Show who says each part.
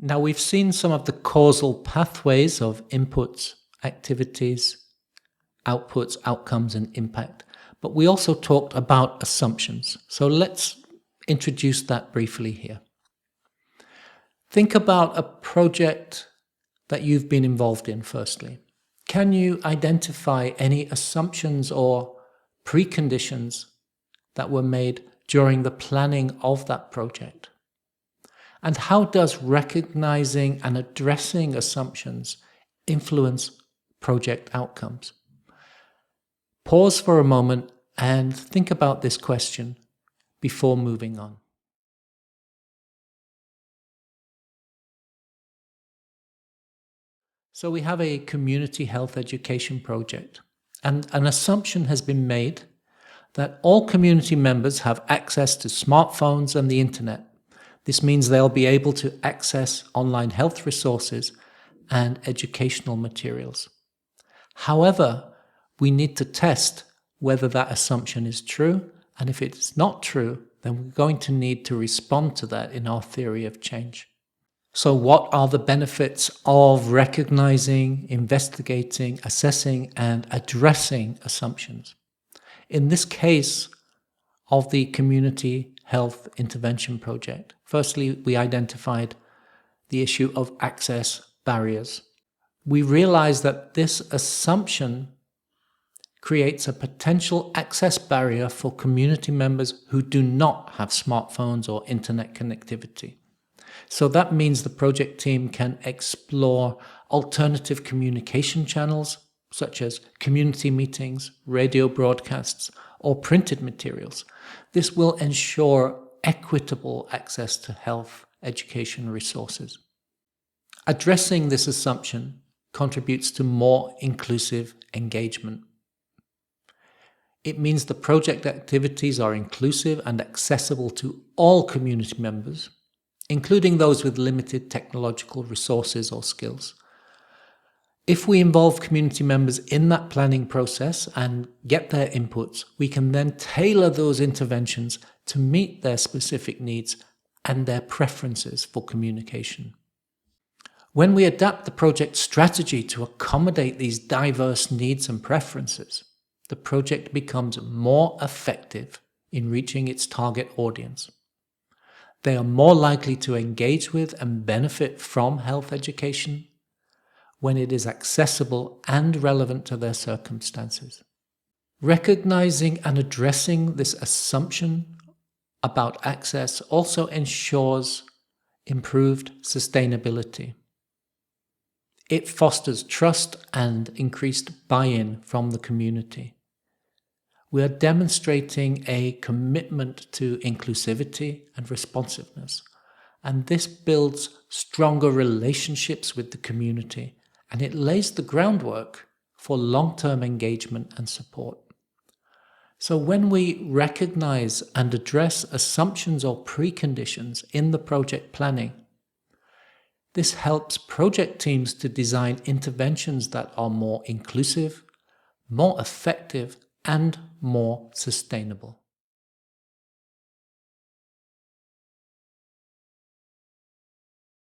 Speaker 1: Now, we've seen some of the causal pathways of inputs, activities, outputs, outcomes, and impact. But we also talked about assumptions. So let's introduce that briefly here. Think about a project that you've been involved in firstly. Can you identify any assumptions or preconditions that were made during the planning of that project? And how does recognizing and addressing assumptions influence project outcomes? Pause for a moment and think about this question before moving on. So we have a community health education project, and an assumption has been made that all community members have access to smartphones and the internet. This means they'll be able to access online health resources and educational materials. However, we need to test whether that assumption is true, and if it's not true, then we're going to need to respond to that in our theory of change. So what are the benefits of recognizing, investigating, assessing, and addressing assumptions? In this case of the Community Health Intervention Project, firstly, we identified the issue of access barriers. We realized that this assumption creates a potential access barrier for community members who do not have smartphones or internet connectivity. So that means the project team can explore alternative communication channels, such as community meetings, radio broadcasts, or printed materials. This will ensure equitable access to health education resources. Addressing this assumption contributes to more inclusive engagement. It means the project activities are inclusive and accessible to all community members, including those with limited technological resources or skills. If we involve community members in that planning process and get their inputs, we can then tailor those interventions to meet their specific needs and their preferences for communication. When we adapt the project strategy to accommodate these diverse needs and preferences, the project becomes more effective in reaching its target audience. They are more likely to engage with and benefit from health education when it is accessible and relevant to their circumstances. Recognizing and addressing this assumption about access also ensures improved sustainability. It fosters trust and increased buy-in from the community. We are demonstrating a commitment to inclusivity and responsiveness, and this builds stronger relationships with the community, and it lays the groundwork for long-term engagement and support. So when we recognize and address assumptions or preconditions in the project planning, this helps project teams to design interventions that are more inclusive, more effective, and more sustainable.